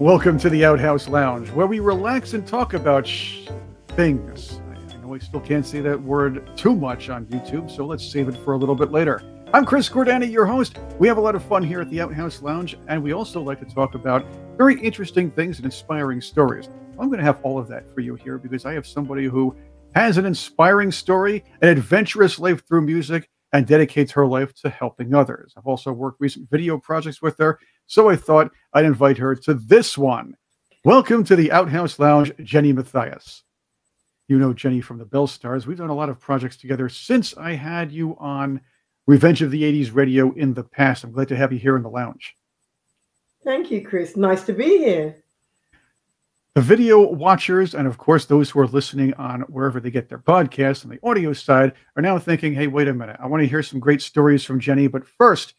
Welcome to the Outhouse Lounge, where we relax and talk about things. I know I still can't say that word too much on YouTube, so let's save it for a little bit later. I'm Chris Gordani, your host. We have a lot of fun here at the Outhouse Lounge, and we also like to talk about very interesting things and inspiring stories. I'm going to have all of that for you here because I have somebody who has an inspiring story, an adventurous life through music, and dedicates her life to helping others. I've also worked recent video projects with her, so I thought I'd invite her to this one. Welcome to the Outhouse Lounge, Jennie Matthias. You know Jennie from the Belle Stars. We've done a lot of projects together since I had you on Revenge of the 80s radio in the past. I'm glad to have you here in the lounge. Thank you, Chris. Nice to be here. The video watchers, and of course those who are listening on wherever they get their podcasts on the audio side, are now thinking, hey, wait a minute. I want to hear some great stories from Jennie. But first,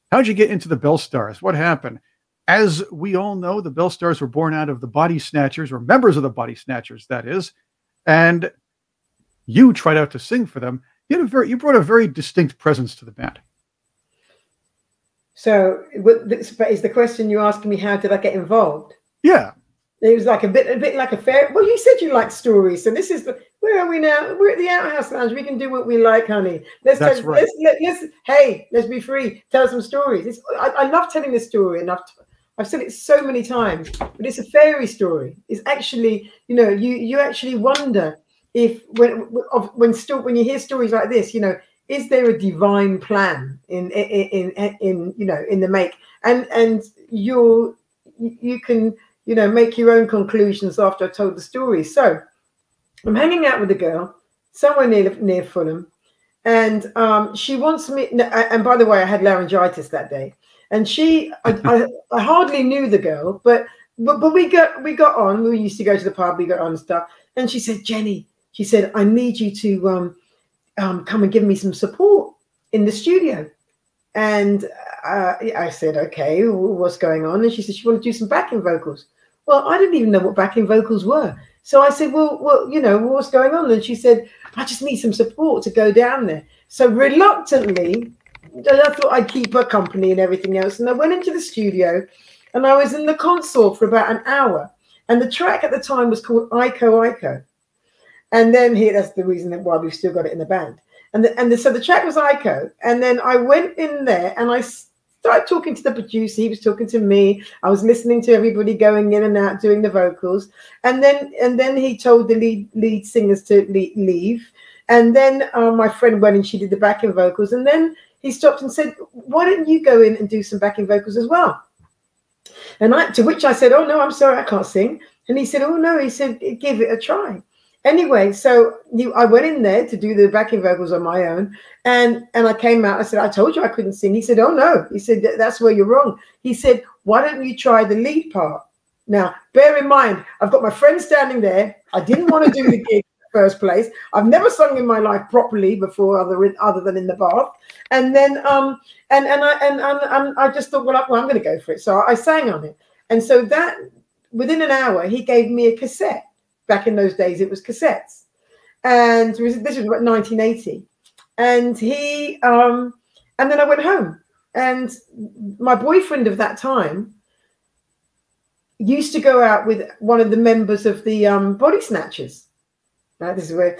how'd you get into the Belle Stars? What happened? As we all know, the Belle Stars were born out of the Body Snatchers, or members of the Body Snatchers, that is. And you tried out to sing for them. You brought a very distinct presence to the band. So is the question you're asking me, how did I get involved? Yeah. It was like a bit like a fair. Well, you said you like stories, so this is where are we now? We're at the Outhouse Lounge. We can do what we like, honey. Let's be free. Tell some stories. I love telling this story, and I've said it so many times. But it's a fairy story. It's actually, you actually wonder if when you hear stories like this, is there a divine plan in the make, and you can make your own conclusions after I told the story. So I'm hanging out with a girl somewhere near Fulham, and she wants me. And by the way, I had laryngitis that day, and I hardly knew the girl, but we got on. We used to go to the pub. We got on and stuff. And she said, Jennie, she said, I need you to come and give me some support in the studio. And I said, okay, what's going on? And she said, she wanted to do some backing vocals. Well, I didn't even know what backing vocals were. So I said, well, what's going on? And she said, I just need some support to go down there. So reluctantly, I thought I'd keep her company and everything else. And I went into the studio and I was in the console for about an hour. And the track at the time was called Iko Iko. And then that's the reason why we've still got it in the band. So the track was Iko. And then I went in there and I started talking to the producer. He was talking to me. I was listening to everybody going in and out doing the vocals. And then he told the lead singers to leave. And then my friend went and she did the backing vocals. And then he stopped and said, why don't you go in and do some backing vocals as well? And to which I said, oh, no, I'm sorry, I can't sing. And he said, oh, no. He said, give it a try. Anyway, so I went in there to do the backing vocals on my own, and I came out. I said, I told you I couldn't sing. He said, oh, no. He said, that's where you're wrong. He said, why don't you try the lead part? Now, bear in mind, I've got my friend standing there. I didn't want to do the gig in the first place. I've never sung in my life properly before, other than in the bath. And then I just thought, well, I'm going to go for it. So I sang on it. And so that within an hour, he gave me a cassette. Back in those days, it was cassettes, and this was about 1980. And and then I went home, and my boyfriend of that time used to go out with one of the members of the Body Snatchers. Right, this is where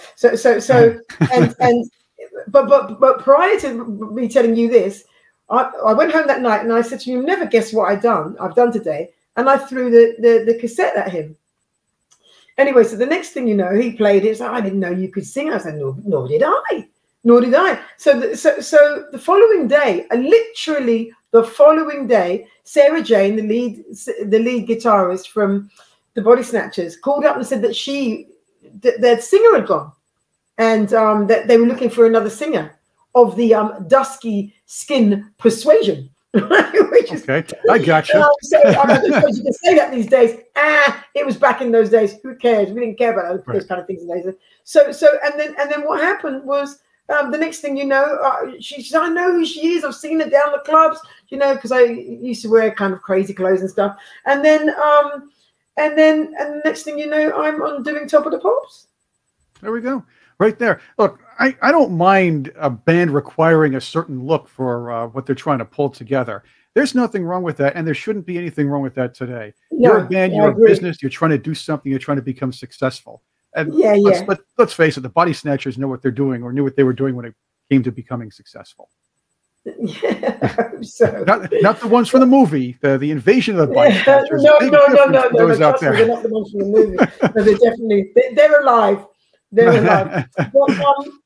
but prior to me telling you this, I went home that night and I said to him, "You'll never guess what I've done today," and I threw the cassette at him. Anyway, so the next thing you know, he played it. So I didn't know you could sing. I said, nor did I. Nor did I. So the following day, literally the following day, Sarah Jane, the lead guitarist from the Body Snatchers, called up and said that their singer had gone, and that they were looking for another singer of the dusky skin Persuasion. Which is, okay, I got you. So I suppose you can say that these days. It was back in those days. Who cares? We didn't care about those kind of things in those days. So and then what happened was the next thing you know, she said, I know who she is. I've seen her down the clubs, because I used to wear kind of crazy clothes and stuff. And then the next thing you know, I'm on doing Top of the Pops. There we go. Right there. Look, I don't mind a band requiring a certain look for what they're trying to pull together. There's nothing wrong with that, and there shouldn't be anything wrong with that today. No, you're a band, you're a business, you're trying to do something, you're trying to become successful. And let's face it, the Body Snatchers know what they're doing, or knew what they were doing when it came to becoming successful. Yeah, I hope so. Not the ones from the movie, the invasion of the Body Snatchers. No, those out there. They're not the ones from the movie. No, they're definitely they're alive. They're alive. But,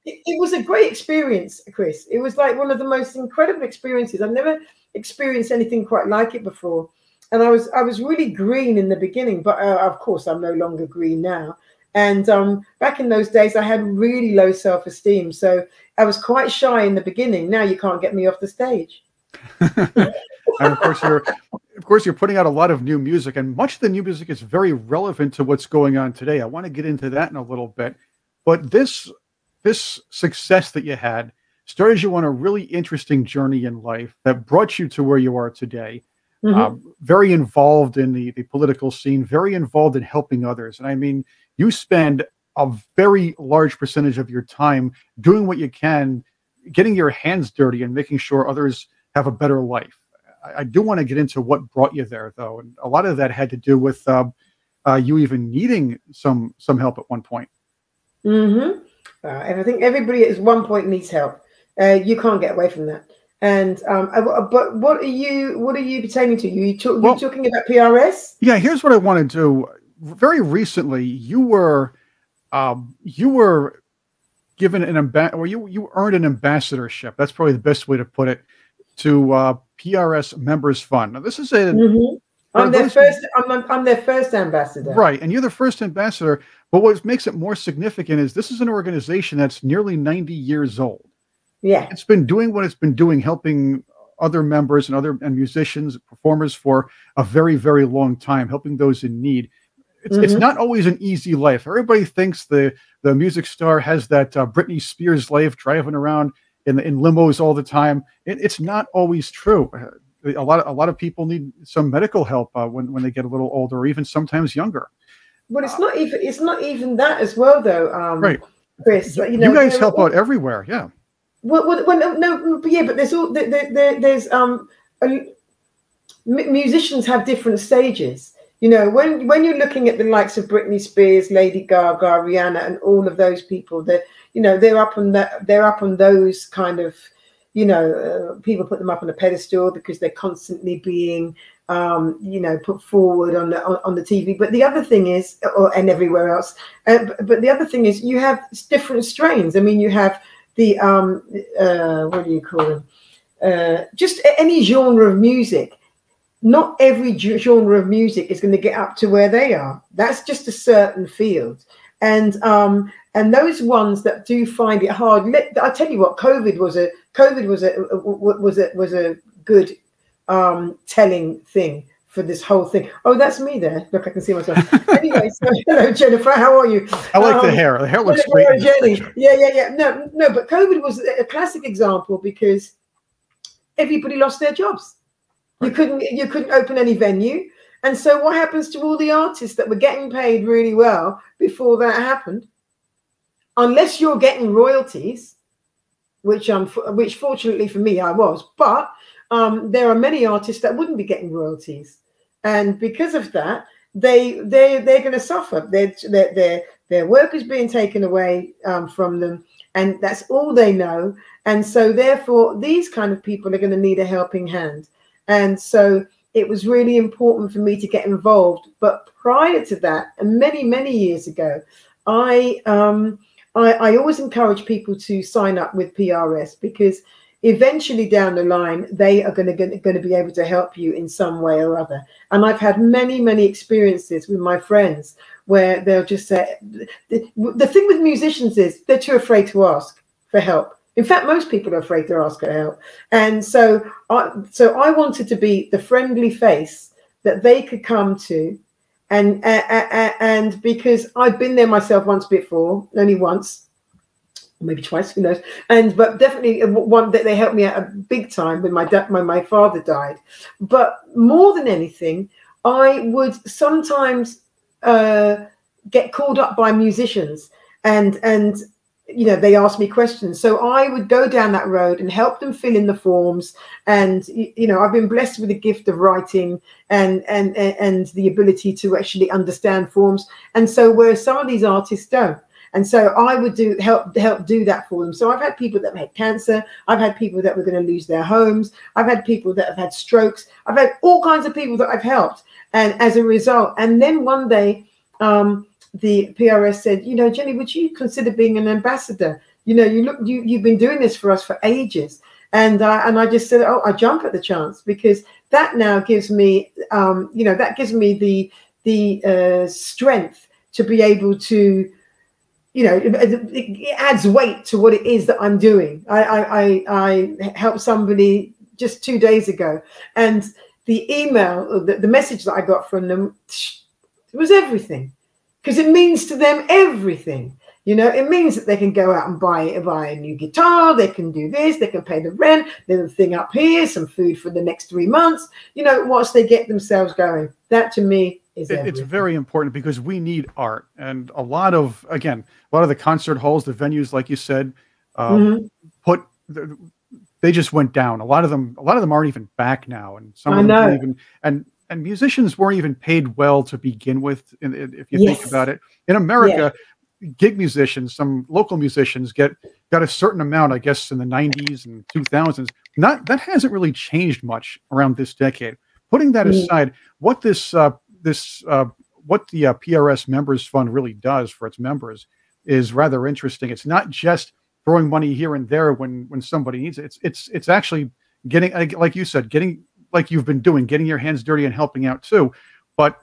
it was a great experience, Chris. It was like one of the most incredible experiences. I've never experienced anything quite like it before. And I was really green in the beginning, but of course I'm no longer green now. And back in those days, I had really low self-esteem. So I was quite shy in the beginning. Now you can't get me off the stage. And of course, you're putting out a lot of new music, and much of the new music is very relevant to what's going on today. I want to get into that in a little bit. But this success that you had started you on a really interesting journey in life that brought you to where you are today. Very involved in the political scene, very involved in helping others. And I mean, you spend a very large percentage of your time doing what you can, getting your hands dirty and making sure others have a better life. I do want to get into what brought you there, though. And a lot of that had to do with you even needing some help at one point. And I think everybody at one point needs help. You can't get away from that. And but what are you pertaining to? You talking about PRS? Yeah, here's what I want to do. Very recently, you were given you earned an ambassadorship. That's probably the best way to put it, to PRS Members Fund. Now, this is I'm their first ambassador. Right, and you're the first ambassador. But what makes it more significant is this is an organization that's nearly 90 years old. Yeah, it's been doing what it's been doing, helping other members and musicians, performers for a very, very long time, helping those in need. It's not always an easy life. Everybody thinks the music star has that Britney Spears life, driving around in limos all the time. It's not always true. A lot of people need some medical help when they get a little older, or even sometimes younger. But it's not even that as well, though. Right, Chris. You guys help out everywhere. Yeah. Well, no, yeah, but there's musicians have different stages. You know, when you're looking at the likes of Britney Spears, Lady Gaga, Rihanna, and all of those people, that they're up on those kind of, people put them up on a pedestal because they're constantly being put forward on the TV. But the other thing is, and everywhere else. But the other thing is, you have different strains. I mean, you have the what do you call them? Just any genre of music. Not every genre of music is going to get up to where they are. That's just a certain field, and those ones that do find it hard. I tell you what, COVID was a good telling thing for this whole thing. Oh, that's me there. Look, I can see myself. Anyway, so hello, Jennifer. How are you? I like the hair. The hair looks great. Jenny. Yeah. No, but COVID was a classic example because everybody lost their jobs. You couldn't open any venue. And so what happens to all the artists that were getting paid really well before that happened? Unless you're getting royalties, which fortunately for me I was, but there are many artists that wouldn't be getting royalties. And because of that, they're going to suffer. Their work is being taken away from them, and that's all they know. And so therefore these kind of people are going to need a helping hand. And so it was really important for me to get involved. But prior to that, and many, many years ago, I always encourage people to sign up with PRS, because eventually down the line, they are going to be able to help you in some way or other. And I've had many, many experiences with my friends where they'll just say, the thing with musicians is they're too afraid to ask for help. In fact, most people are afraid to ask for help. And so I wanted to be the friendly face that they could come to. And because I've been there myself once before, only once, maybe twice, who knows. But definitely one that they helped me out a big time when my father died. But more than anything, I would sometimes get called up by musicians and they ask me questions. So I would go down that road and help them fill in the forms. And, I've been blessed with the gift of writing and the ability to actually understand forms. And so where some of these artists don't. And so I would help do that for them. So I've had people that have had cancer. I've had people that were going to lose their homes. I've had people that have had strokes. I've had all kinds of people that I've helped. And as a result, and then one day, the PRS said, Jenny, would you consider being an ambassador? You've been doing this for us for ages. And I just said, oh, I jump at the chance, because that now gives me, the strength to be able to, it adds weight to what it is that I'm doing. I helped somebody just 2 days ago, and the email, the message that I got from them, it was everything, because it means to them everything. It means that they can go out and buy a new guitar. They can do this. They can pay the rent. There's a thing up here, some food for the next 3 months. Once they get themselves going, that to me is everything. It's very important, because we need art, and a lot of the concert halls, the venues, like you said, they just went down. A lot of them aren't even back now, and some of them don't even, and musicians weren't even paid well to begin with. If you think about it, in America. Gig musicians, some local musicians got a certain amount, I guess, in the 90s and 2000s. That hasn't really changed much around this decade. Putting that aside, what the PRS Members Fund really does for its members is rather interesting. It's not just throwing money here and there when somebody needs it. It's actually getting, like you said, like you've been doing, getting your hands dirty and helping out too. But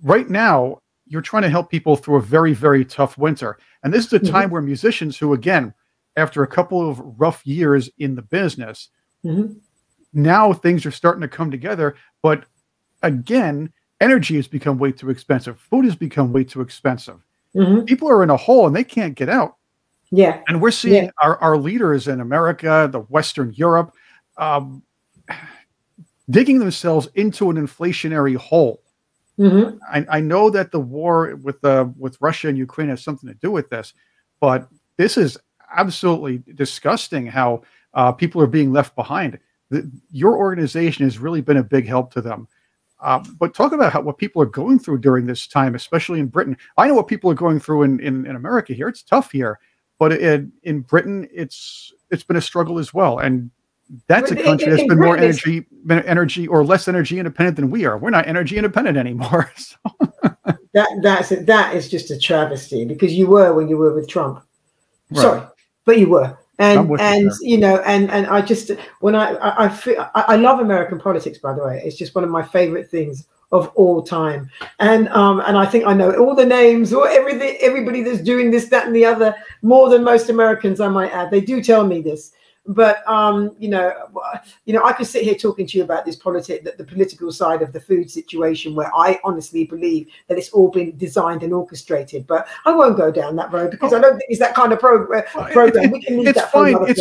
right now, you're trying to help people through a very, very tough winter. And this is a time where musicians who, again, after a couple of rough years in the business, now things are starting to come together. But again, energy has become way too expensive. Food has become way too expensive. People are in a hole and they can't get out. Yeah. And we're seeing our leaders in America, the Western Europe, digging themselves into an inflationary hole. I know that the war with Russia and Ukraine has something to do with this, but this is absolutely disgusting how people are being left behind. Your organization has really been a big help to them. But talk about what people are going through during this time, especially in Britain. I know what people are going through in America here. It's tough here, but in Britain, it's been a struggle as well. And that's a country that's been more energy or less energy independent than we are. We're not energy independent anymore. So. That is just a travesty, because you were when you were with Trump. Right. Sorry, but you were. And I just, when I love American politics, by the way. It's just one of my favorite things of all time. And I think I know all the names or everybody that's doing this, that, and the other, more than most Americans, I might add. They do tell me this. But I could sit here talking to you about this the political side of the food situation, where I honestly believe that it's all been designed and orchestrated. But I won't go down that road, because I don't think it's that kind of program. We can leave that for another day.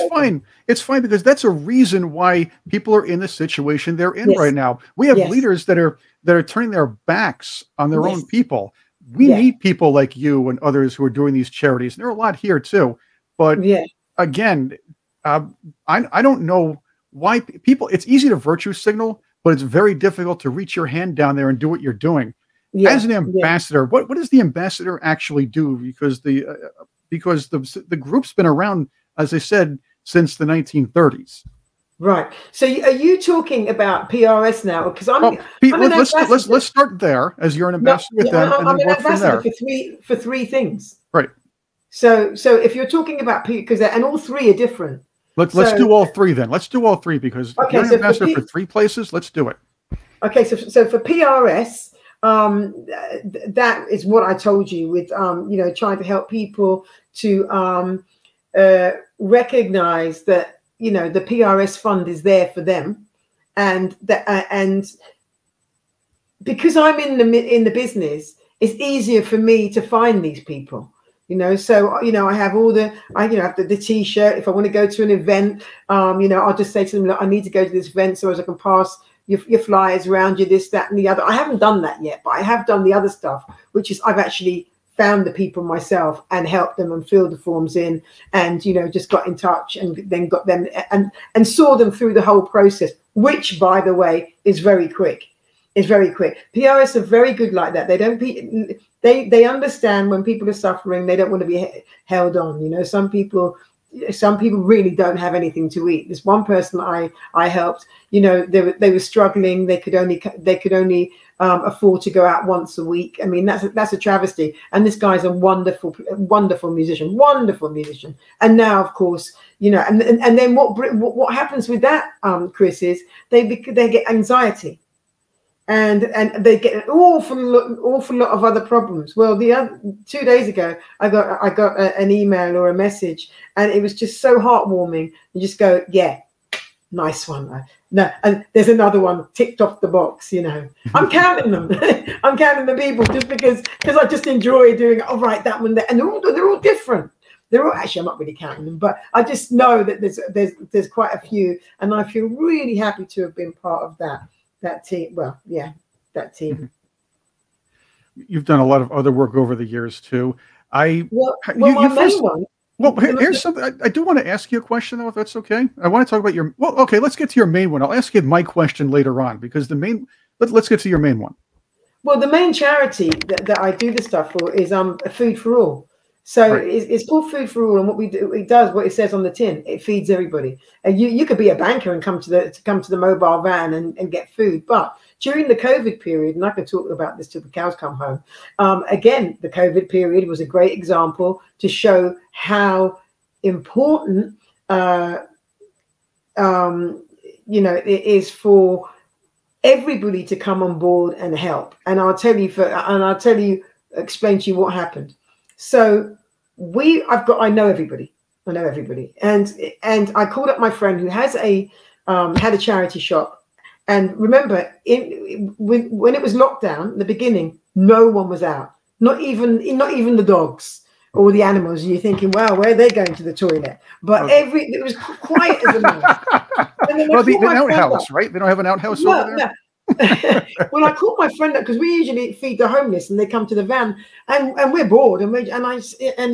It's fine, because that's a reason why people are in the situation they're in right now. We have leaders that are turning their backs on their own people. We need people like you and others who are doing these charities. There are a lot here too, but again. I don't know why people, it's easy to virtue signal, but it's very difficult to reach your hand down there and do what you're doing. As an ambassador, what does the ambassador actually do? Because the group's been around, as I said, since the 1930s. Right. So are you talking about PRS now? Because let's start there, as you're an ambassador with them, and then work from there. For three things. Right. So if you're talking about and all three are different. Let's do all three then. Let's do all three, because if you're an ambassador for three places, let's do it. Okay, so for PRS, that is what I told you with trying to help people to recognize that the PRS fund is there for them, and because I'm in the business, it's easier for me to find these people. So I have have the T-shirt. If I want to go to an event, I'll just say to them, look, I need to go to this event so as I can pass your flyers around you, this, that, and the other. I haven't done that yet, but I have done the other stuff, which is I've actually found the people myself and helped them and filled the forms in, and just got in touch and then got them and saw them through the whole process, which, by the way, is very quick. It's very quick. PRS are very good like that. They understand when people are suffering. They don't want to be held on. Some people really don't have anything to eat. This one person I helped, they were struggling. They could only afford to go out once a week. I mean, that's a travesty. And this guy's a wonderful musician. And now, of course, and then what happens with that, Chris, is they get anxiety. And they get an awful lot of other problems. Well, 2 days ago, I got an email or a message, and it was just so heartwarming. You just go, yeah, nice one. No, and there's another one ticked off the box. I'm counting them. I'm counting the people just because I just enjoy doing. Oh, right, that one there, and they're all different. They're all, actually, I'm not really counting them, but I just know that there's quite a few, and I feel really happy to have been part of that team. Well, yeah, that team. You've done a lot of other work over the years too. Here's something. I do want to ask you a question, though, if that's okay. I want to talk about your. Well, okay, let's get to your main one. I'll ask you my question later on, because the main. Let's get to your main one. Well, the main charity that I do the stuff for is Food for All. So right. It's called Food for All, and what we do, it does what it says on the tin. It feeds everybody. And you could be a banker and come to the mobile van and get food. But during the COVID period, and I can talk about this till the cows come home. Again, the COVID period was a great example to show how important it is for everybody to come on board and help. And I'll explain to you what happened. So I know everybody, and I called up my friend who has had a charity shop. And remember, when it was lockdown in the beginning, no one was out, not even the dogs or the animals. You're thinking, wow, where are they going to the toilet? But it was quiet as a mouse. Well, the outhouse, right? They don't have an outhouse over there. No. Well, I called my friend up because we usually feed the homeless, and they come to the van, and we're bored, and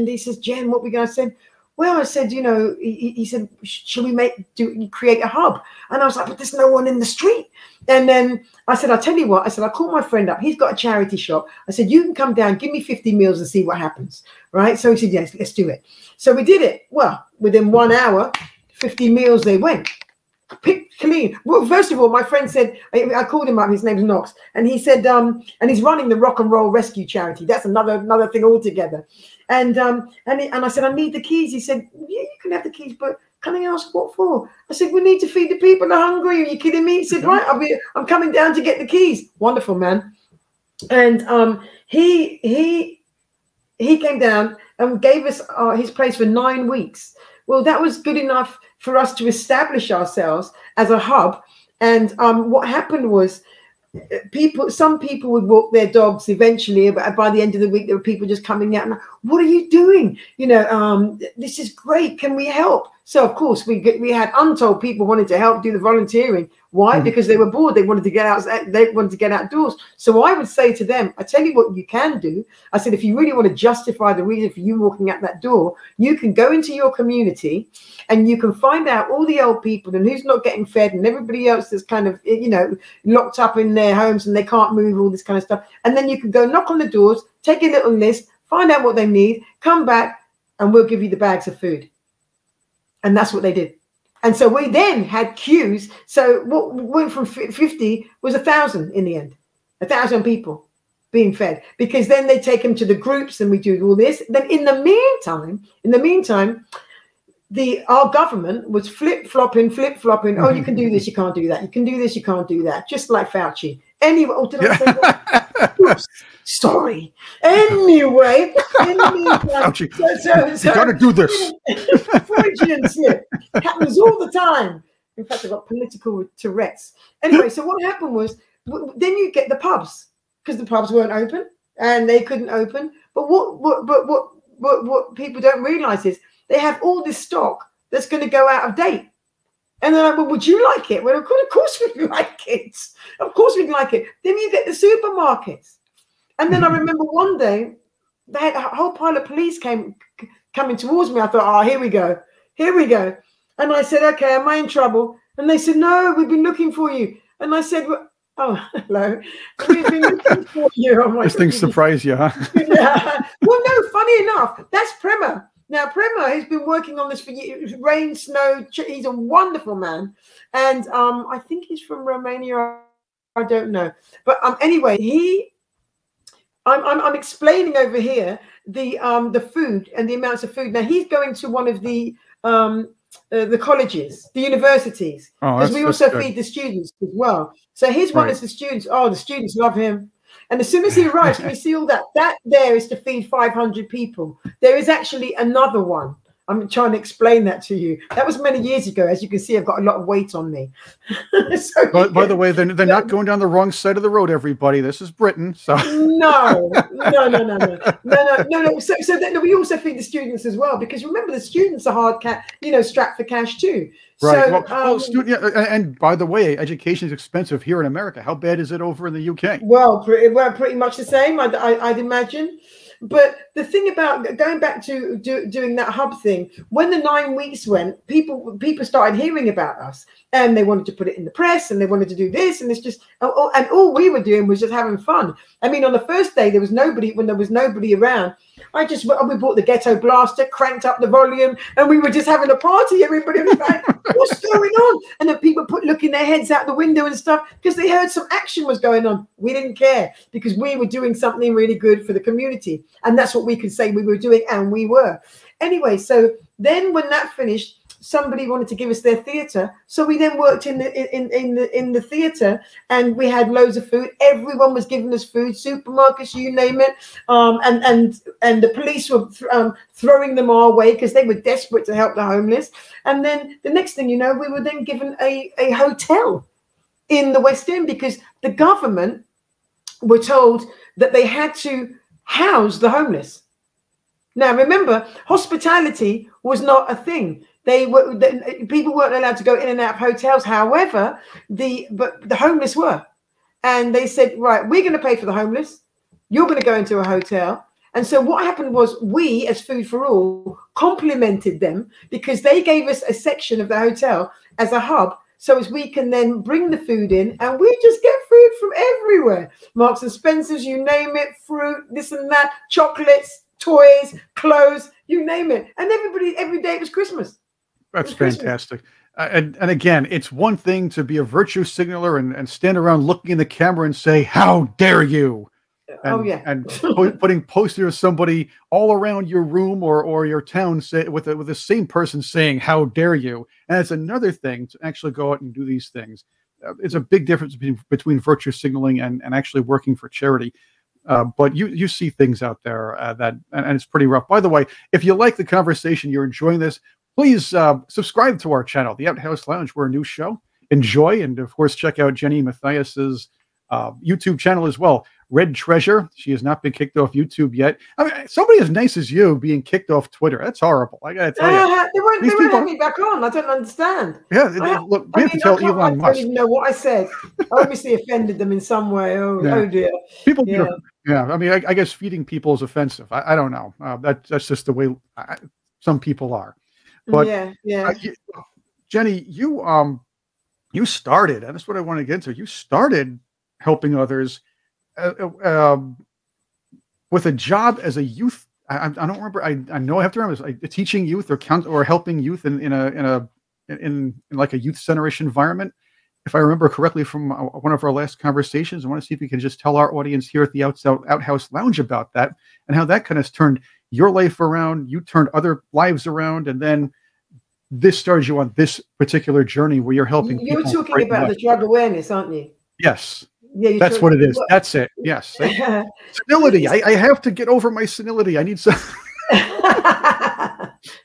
he says, Jen, what we going to send? Well, I said, he said, should we create a hub? And I was like, but there's no one in the street. And then I said, I'll tell you what. I said, I'll call my friend up. He's got a charity shop. I said, you can come down, give me 50 meals and see what happens. Right? So he said, yes, let's do it. So we did it. Well, within 1 hour, 50 meals they went. Picked clean. Well, first of all, my friend said, I called him up, his name's Knox, and he said, and he's running the Rock and Roll Rescue Charity. That's another thing altogether. And I said, I need the keys. He said, yeah, you can have the keys, but can I ask what for? I said, we need to feed the people. They're hungry. Are you kidding me? He said, right, I'm coming down to get the keys. Wonderful, man. And he came down and gave us his place for 9 weeks. Well, that was good enough for us to establish ourselves as a hub. And what happened was some people would walk their dogs eventually, but by the end of the week, there were people just coming out and, what are you doing? This is great. Can we help? So, of course, we had untold people wanting to help do the volunteering. Why? Because they were bored. They wanted to get out. They wanted to get outdoors. So I would say to them, I tell you what you can do. I said, if you really want to justify the reason for you walking out that door, you can go into your community and you can find out all the old people and who's not getting fed and everybody else that's kind of, locked up in their homes and they can't move, all this kind of stuff. And then you can go knock on the doors, take a little list, find out what they need, come back, and we'll give you the bags of food. And that's what they did. And so we then had queues. So what went from 50 was 1,000 in the end, 1,000 people being fed, because then they take them to the groups and we do all this. Then in the meantime, our government was flip-flopping. Oh, you can do this, you can't do that. You can do this, you can't do that. Just like Fauci. Anyway, did I say that? Oops, sorry. Anyway, Fauci, you got to do this. Freudian slip happens all the time. In fact, I've got political Tourette's. Anyway, so what happened was, then you get the pubs, because the pubs weren't open and they couldn't open. But what people don't realize is they have all this stock that's going to go out of date. And they're like, well, would you like it? Well, of course we'd like it. Of course we'd like it. Then you get the supermarkets. And then I remember one day, they had a whole pile of police coming towards me. I thought, oh, here we go. And I said, okay, am I in trouble? And they said, no, we've been looking for you. And I said, well, oh, hello. We've been looking for you. Oh, this thing surprised you, huh? Yeah. Well, no, funny enough, that's Prema. Now, Prema has been working on this for years. Rain, snow. He's a wonderful man. And I think he's from Romania. I don't know. But anyway, I'm explaining over here the food and the amounts of food. Now, he's going to one of the colleges, the universities, because we also feed the students as well. So his one is the students. Oh, the students love him. And as soon as he arrives, can you see all that? That there is to feed 500 people. There is actually another one. I'm trying to explain that to you. That was many years ago. As you can see, I've got a lot of weight on me. So, by the way, they're not going down the wrong side of the road, everybody. This is Britain. So no. So then we also feed the students as well, because remember, the students are strapped for cash too. Right. So, and by the way, education is expensive here in America. How bad is it over in the UK? Well, pretty much the same, I'd imagine. But the thing about going back to doing that hub thing, when the 9 weeks went, people started hearing about us, and they wanted to put it in the press, and they wanted to do this, and it's just, and all we were doing was just having fun. I mean, on the first day, there was nobody around. We bought the ghetto blaster, cranked up the volume, and we were just having a party. Everybody was like, what's going on? And then people looking their heads out the window and stuff, because they heard some action was going on. We didn't care, because we were doing something really good for the community. And that's what we could say we were doing, and we were. Anyway, so then when that finished, somebody wanted to give us their theatre, so we then worked in the theatre, and we had loads of food. Everyone was giving us food, supermarkets, you name it, and the police were throwing them our way because they were desperate to help the homeless. And then the next thing you know, we were then given a hotel in the West End, because the government were told that they had to house the homeless. Now remember, hospitality was not a thing. People weren't allowed to go in and out of hotels. However, but the homeless were, and they said, right, we're going to pay for the homeless. You're going to go into a hotel. And so what happened was, we as Food for All complimented them, because they gave us a section of the hotel as a hub, so as we can then bring the food in, and we just get food from everywhere. Marks and Spencer's, you name it, fruit, this and that, chocolates, toys, clothes, you name it. And every day it was Christmas. That's fantastic. And again, it's one thing to be a virtue signaler and stand around looking in the camera and say, how dare you? And putting posters of somebody all around your room or your town with the same person saying, how dare you? And it's another thing to actually go out and do these things. It's a big difference between virtue signaling and actually working for charity. But you see things out there and it's pretty rough. By the way, if you like the conversation, you're enjoying this, please subscribe to our channel, the Outhouse Lounge. We're a new show. Enjoy, and of course, check out Jennie Matthias's YouTube channel as well. Red Treasure. She has not been kicked off YouTube yet. I mean, somebody as nice as you being kicked off Twitter. That's horrible. I got to tell you. They won't have me back on. I don't understand. Yeah, look, we have to tell Elon Musk. I don't even know what I said. I obviously offended them in some way. Oh dear. People, I mean, I guess feeding people is offensive. I don't know. That's just the way some people are. But Jennie, you started, and that's what I want to get into. You started helping others with a job as a youth. I don't remember. I know I have to remember teaching youth or helping youth in like a youth center-ish environment. If I remember correctly from one of our last conversations, I want to see if we can just tell our audience here at the Outhouse Lounge about that and how that kind of turned your life around. You turned other lives around, and then this started you on this particular journey where you're helping people. You're talking about the drug awareness, aren't you? Yes. Yeah, that's what it is. That's it. Yes. Senility. I have to get over my senility. I need some.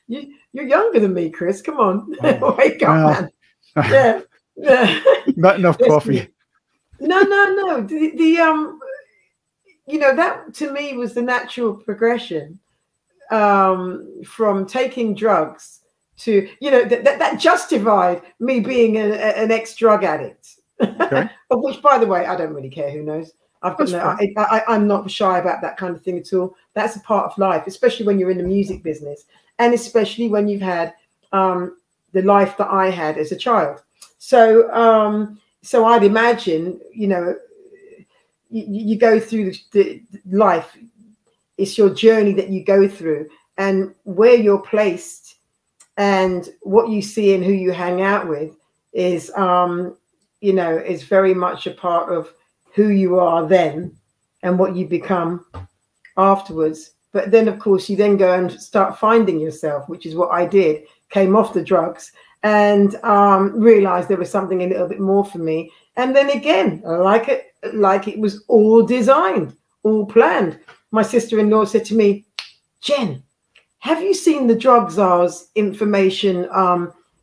You're younger than me, Chris. Come on. Wake up, man. Yeah. Not enough coffee. No. That to me was the natural progression from taking drugs to, that justified me being an ex-drug addict. Okay. Of which, by the way, I don't really care who knows. I've got I'm not shy about that kind of thing at all. That's a part of life, especially when you're in the music business, and especially when you've had the life that I had as a child. So so I'd imagine, you know, you go through the life. It's your journey that you go through, and where you're placed and what you see and who you hang out with is, you know, is very much a part of who you are then and what you become afterwards. But then, of course, you then go and start finding yourself, which is what I did. Came off the drugs and realized there was something a little bit more for me. And then again, like it was all designed, all planned. My sister-in-law said to me, Jen, have you seen the drug czar's information,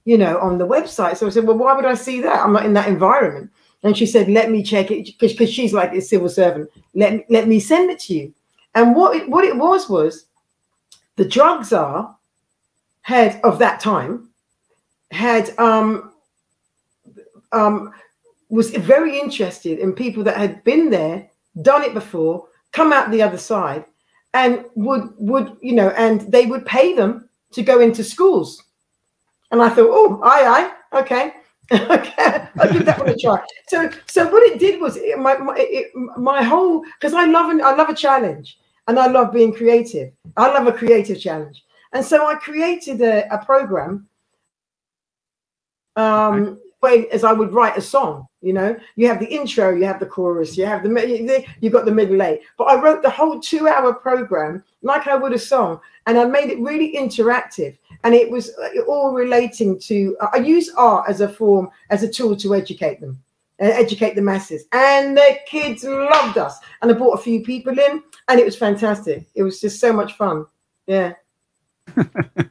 you know, on the website? So I said, well, why would I see that? I'm not in that environment. And she said, let me check it, because she's like a civil servant. Let me send it to you. And what it was the drug czar had of that time had was very interested in people that had been there, done it before, come out the other side, and would you know, and they would pay them to go into schools. And I thought, oh, aye, okay. Okay, I'll give that one a try. So what it did was my whole, because I love a challenge and I love being creative. I love a creative challenge, and so I created a program. As I would write a song, you know, you have the intro, you have the chorus, you have you got the middle eight. But I wrote the whole 2-hour program like I would a song, and I made it really interactive. And it was all relating to, I use art as a form, as a tool to educate them, educate the masses. And the kids loved us. And I brought a few people in, and it was fantastic. It was just so much fun. Yeah. It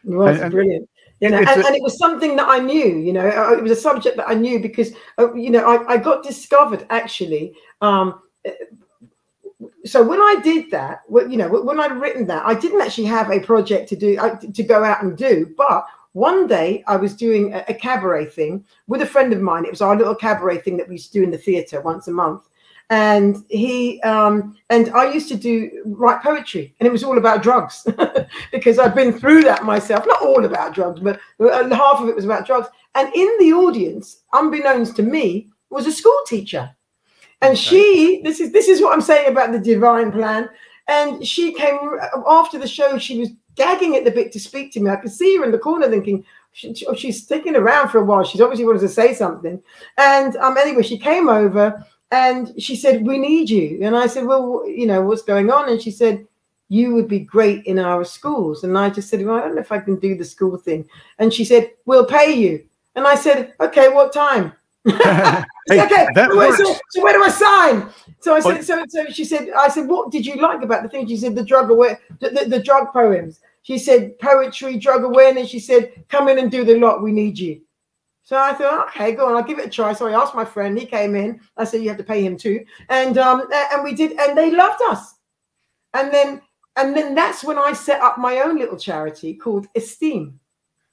was brilliant. You know, and it was something that I knew, you know, it was a subject that I knew because, you know, I got discovered actually. So when I did that, you know, when I'd written that, I didn't actually have a project to do, to go out and do. But one day I was doing a cabaret thing with a friend of mine. It was our little cabaret thing that we used to do in the theatre once a month. And he and I used to write poetry, and it was all about drugs because I've been through that myself. Not all about drugs, but half of it was about drugs. And in the audience, unbeknownst to me, was a school teacher. And she, this is what I'm saying about the divine plan. And she came after the show. She was gagging at the bit to speak to me. I could see her in the corner thinking, she's sticking around for a while. She's obviously wanted to say something. And anyway, she came over and she said, we need you. And I said, well, you know, what's going on? And she said, you would be great in our schools. And I just said, well, I don't know if I can do the school thing. And she said, we'll pay you. And I said, okay, what time? Hey, okay, so where do I sign? So I said, so she said, I said, what did you like about the thing? She said, the drug poems. She said, poetry, drug awareness. She said, come in and do the lot. We need you. So I thought, okay, go on, I'll give it a try. So I asked my friend, he came in. I said, you have to pay him too. And we did, and they loved us. And then that's when I set up my own little charity called Esteem.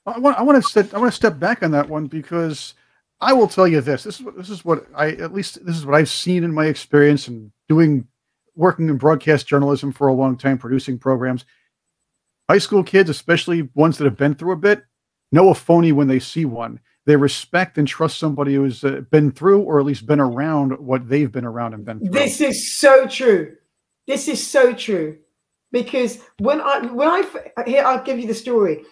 I want to step back on that one, because I will tell you this. This is what I've seen in my experience and working in broadcast journalism for a long time, producing programs. High school kids, especially ones that have been through a bit, know a phony when they see one. They respect and trust somebody who's been through, or at least been around what they've been around and been through. This is so true. This is so true. Because I'll give you the story.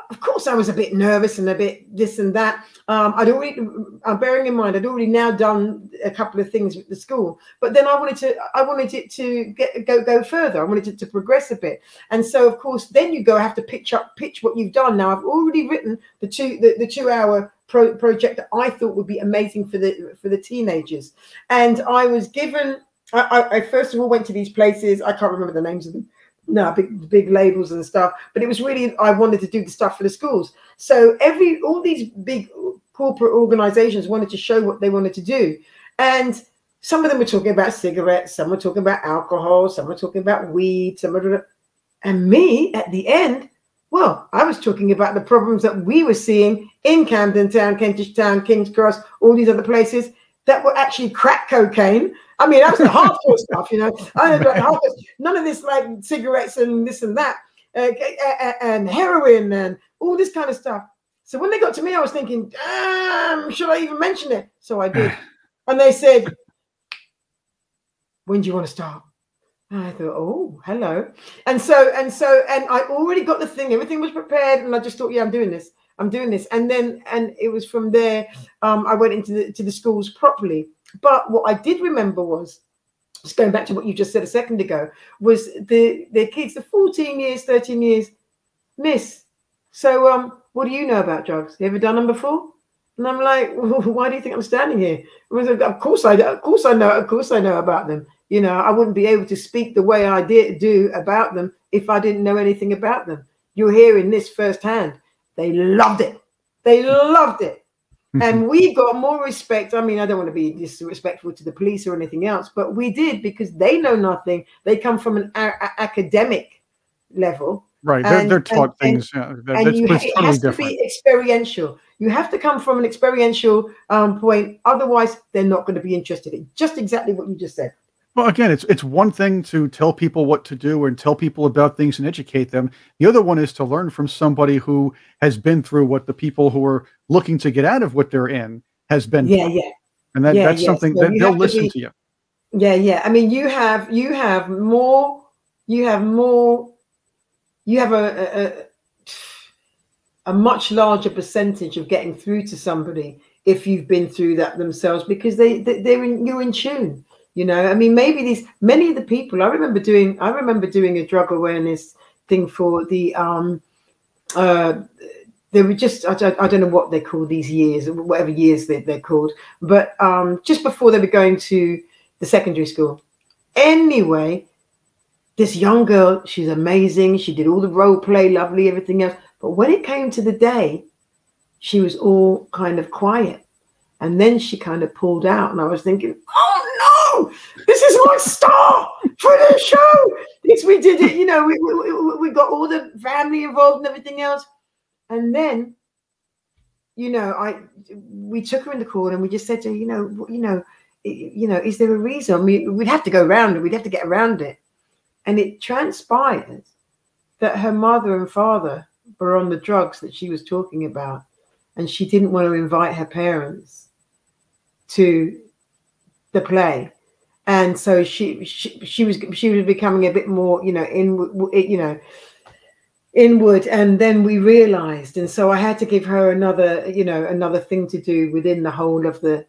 Of course, I was a bit nervous and a bit this and that. Bearing in mind, I'd already now done a couple of things with the school, but then I wanted it to go further. I wanted it to progress a bit, and so of course, then you have to pitch what you've done. Now, I've already written the 2-hour project that I thought would be amazing for the teenagers, and I was given. I first of all went to these places. I can't remember the names of them. No, big labels and stuff, but it was really, I wanted to do the stuff for the schools. So all these big corporate organizations wanted to show what they wanted to do. And some of them were talking about cigarettes, some were talking about alcohol, some were talking about weed, and me at the end, well, I was talking about the problems that we were seeing in Camden Town, Kentish Town, King's Cross, all these other places. that were actually crack cocaine. I mean, that was the hardcore stuff, you know. I don't know, none of this like cigarettes and this and that, and heroin and all this kind of stuff. So when they got to me, I was thinking, should I even mention it? So I did. And they said, when do you want to start? And I thought, oh, hello. And I already got the thing. Everything was prepared. And I just thought, yeah, I'm doing this. And it was from there, I went into the schools properly. But what I did remember was, just going back to what you just said a second ago, was the kids, the 14 years, 13 years, miss. So what do you know about drugs? You ever done them before? And I'm like, well, why do you think I'm standing here? Of course I know about them. You know, I wouldn't be able to speak the way I do about them if I didn't know anything about them. You're hearing this firsthand. They loved it. They loved it. And we got more respect. I mean, I don't want to be disrespectful to the police or anything else, but we did, because they know nothing. They come from an academic level. Right. They're taught things. It has to be experiential. You have to come from an experiential point. Otherwise, they're not going to be interested in just exactly what you just said. Well, again, it's one thing to tell people what to do and tell people about things and educate them. The other one is to learn from somebody who has been through what the people who are looking to get out of what they're in has been through. Yeah. And that's something that they'll listen to you. Yeah. I mean, you have a much larger percentage of getting through to somebody if you've been through that themselves, because you're in tune. You know, I mean, many of the people I remember doing a drug awareness thing for the they were just, I don't know what they call these years, whatever years they're called, but just before they were going to the secondary school. Anyway, this young girl, she's amazing. She did all the role play, lovely, everything else. But when it came to the day, she was all kind of quiet. And then she kind of pulled out, and I was thinking, oh no, this is my star for the show. Yes, we did it. You know, we got all the family involved and everything else. And then, you know, we took her in the corner and we just said to her, is there a reason? I mean, we'd have to go around it. We'd have to get around it. And it transpired that her mother and father were on the drugs that she was talking about, and she didn't want to invite her parents to the play. And so she was becoming a bit more, inward. And then we realized, and so I had to give her another thing to do within the whole of the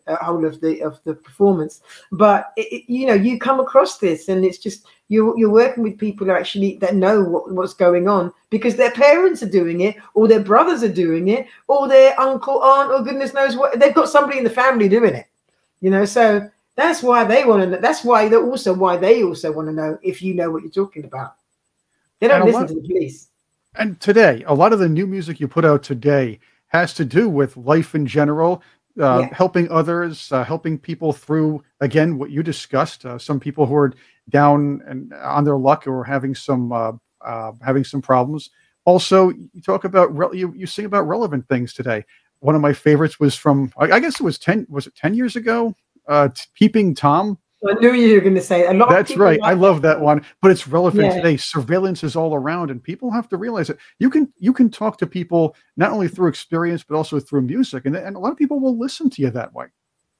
performance. But you come across this, and it's just you're working with people who actually that know what's going on, because their parents are doing it, or their brothers are doing it, or their uncle, aunt, or goodness knows what. They've got somebody in the family doing it. So that's why they want to know. That's why they also want to know if you know what you're talking about. They don't listen to the police. And today, a lot of the new music you put out today has to do with life in general, helping others, helping people through, again, what you discussed, some people who are down and on their luck or having some problems. Also, you talk about, you sing about relevant things today. One of my favorites was from, I guess it was 10 years ago? Peeping Tom. I knew you were going to say a lot. That's right. I love that one, but it's relevant today. Surveillance is all around, and people have to realize that you can talk to people not only through experience but also through music, and a lot of people will listen to you that way.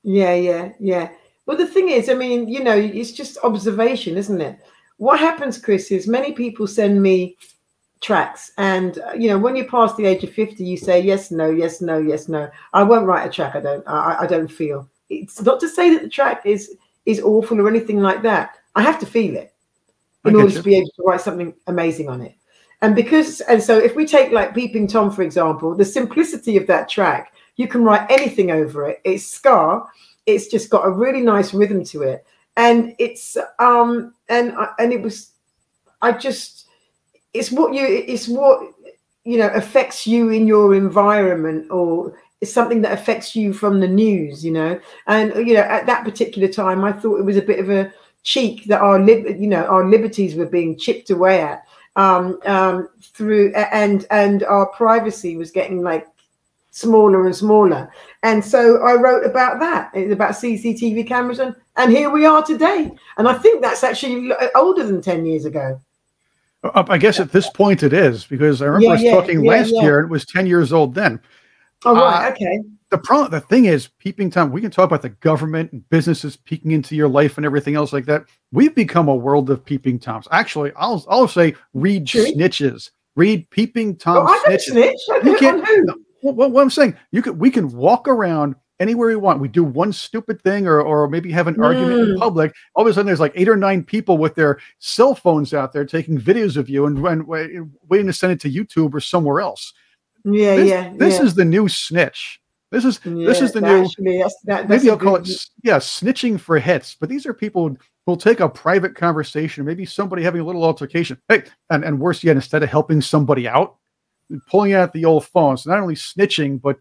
Yeah. Well, the thing is, I mean, it's just observation, isn't it? What happens, Chris, is many people send me tracks, and when you pass the age of 50, you say yes, no, yes, no, yes, no. I won't write a track. I don't feel. It's not to say that the track is awful or anything like that. I have to feel it in order to be able to write something amazing on it. And so if we take like Peeping Tom, for example, the simplicity of that track, you can write anything over it. It's ska. It's just got a really nice rhythm to it. And it's it's what affects you in your environment, or it's something that affects you from the news, and at that particular time, I thought it was a bit of a cheek that our liberties were being chipped away at through, and our privacy was getting like smaller and smaller. And so I wrote about that. It's about CCTV cameras, and here we are today. And I think that's actually older than 10 years ago. I guess at this point it is, because I remember us talking last year, and it was 10 years old then. Oh, right. Okay. The thing is, Peeping Tom, we can talk about the government and businesses peeking into your life and everything else like that. We've become a world of Peeping Toms. Actually, I'll say read snitches. Read Peeping Tom snitches. Snitch. You can't. What I'm saying, we can walk around anywhere we want. We do one stupid thing, or maybe have an argument in public. All of a sudden, there's like 8 or 9 people with their cell phones out there taking videos of you and waiting to send it to YouTube or somewhere else. This is the new snitch. This is the new. Maybe I'll call it snitching for hits. But these are people who'll take a private conversation, maybe somebody having a little altercation. Hey, and worse yet, instead of helping somebody out, pulling out the old phone. So not only snitching, but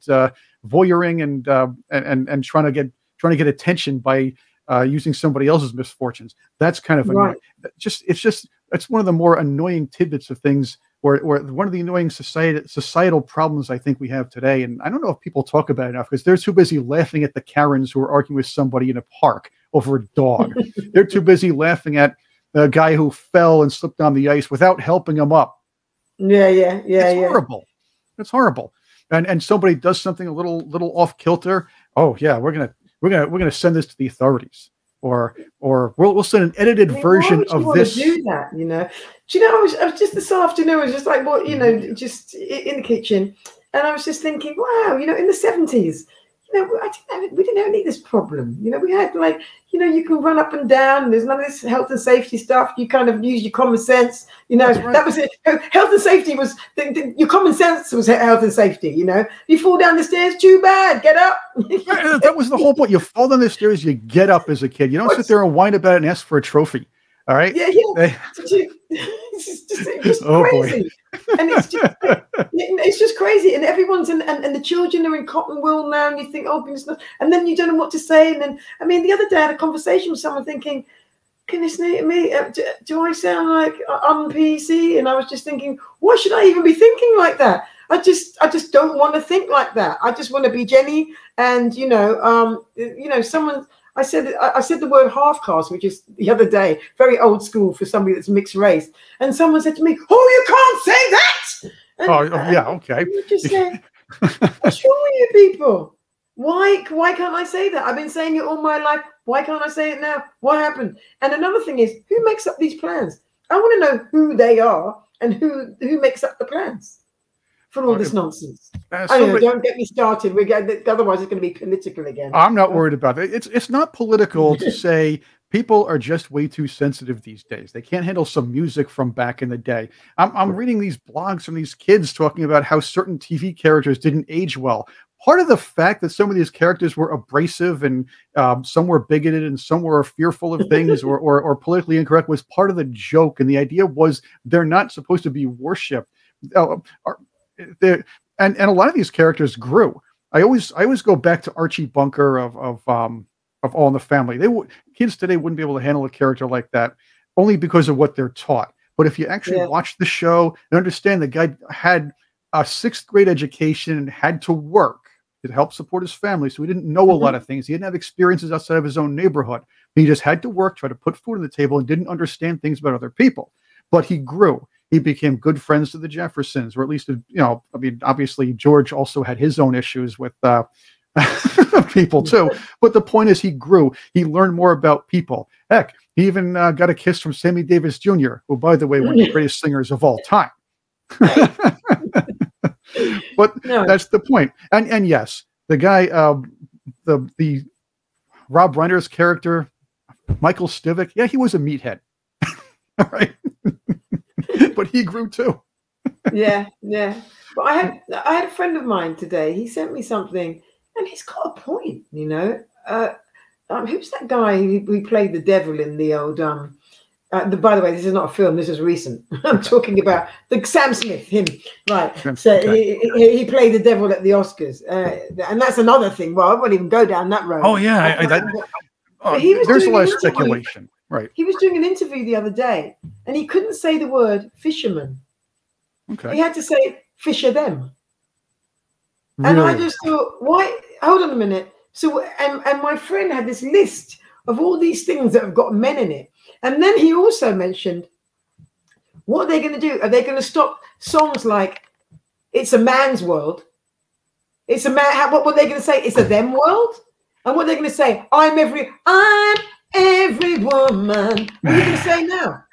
voyeuring and trying to get attention by using somebody else's misfortunes. That's kind of annoying. It's one of the more annoying tidbits of things, or one of the annoying societal problems I think we have today. And I don't know if people talk about it enough, because they're too busy laughing at the Karens who are arguing with somebody in a park over a dog. They're too busy laughing at a guy who fell and slipped on the ice without helping him up. It's horrible. It's horrible. And somebody does something a little off kilter. Oh yeah, we're gonna send this to the authorities, or we'll send an edited version of this. Do that, you know? Do you know? I was just this afternoon. I was just like, what, you know, just in the kitchen, and I was just thinking, wow, you know, in the 70s. You know, we didn't have any of this problem. You know, we had, like, you know, you can run up and down. There's none of this health and safety stuff. You kind of use your common sense. You know, that was it. Health and safety was your common sense was health and safety. You know, you fall down the stairs, too bad. Get up. That was the whole point. You fall down the stairs, you get up as a kid. You don't sit there and whine about it and ask for a trophy. All right. It's just crazy. And it's just crazy. And everyone's and the children are in cotton wool now, and you think, oh goodness, and then you don't know what to say. And then, I mean, the other day I had a conversation with someone thinking, goodness me, do I sound like I'm PC? And I was just thinking, why should I even be thinking like that? I just don't want to think like that. I just want to be Jenny, and someone. I said the word half caste, which is the other day, very old school for somebody that's mixed race. And someone said to me, "Oh, you can't say that." And, yeah, okay. Just said, what's wrong with you people? Why can't I say that? I've been saying it all my life. Why can't I say it now? What happened? And another thing is, who makes up these plans? I want to know who they are and who makes up the plans for all this nonsense. Don't get me started. Otherwise, it's going to be political again. I'm not worried about it. It's not political to say people are just way too sensitive these days. They can't handle some music from back in the day. I'm reading these blogs from these kids talking about how certain TV characters didn't age well. Part of the fact that some of these characters were abrasive and some were bigoted and some were fearful of things or politically incorrect was part of the joke. And the idea was they're not supposed to be worshipped. And a lot of these characters grew. I always go back to Archie Bunker of All in the Family. Kids today wouldn't be able to handle a character like that only because of what they're taught. But if you actually watch the show and understand the guy had a 6th grade education and had to work to help support his family, so he didn't know a lot of things. He didn't have experiences outside of his own neighborhood. He just had to work, try to put food on the table, and didn't understand things about other people. But he grew. He became good friends to the Jeffersons, or at least, obviously George also had his own issues with people too. But the point is he grew. He learned more about people. Heck, he even got a kiss from Sammy Davis Jr., who, by the way, one of the greatest singers of all time. But that's the point. And yes, the guy, the Rob Reiner's character, Michael Stivic, he was a meathead. All right. But he grew too. yeah. But I had a friend of mine today. He sent me something, and he's got a point. You know, who's that guy who played the devil in the old? By the way, this is not a film. This is recent. I'm talking about the Sam Smith, him, right? So he played the devil at the Oscars, and that's another thing. Well, I won't even go down that road. Oh yeah, there's a lot of speculation. Right. He was doing an interview the other day, and he couldn't say the word fisherman. Okay. He had to say fisher them. And I Really? just thought, why? Hold on a minute. So, and my friend had this list of all these things that have got men in it. And then he also mentioned, what are they going to do? Are they going to stop songs like "It's a Man's World"? It's a man. What are they going to say? It's a them world. And what are they going to say? I'm every woman. What are you going to say now?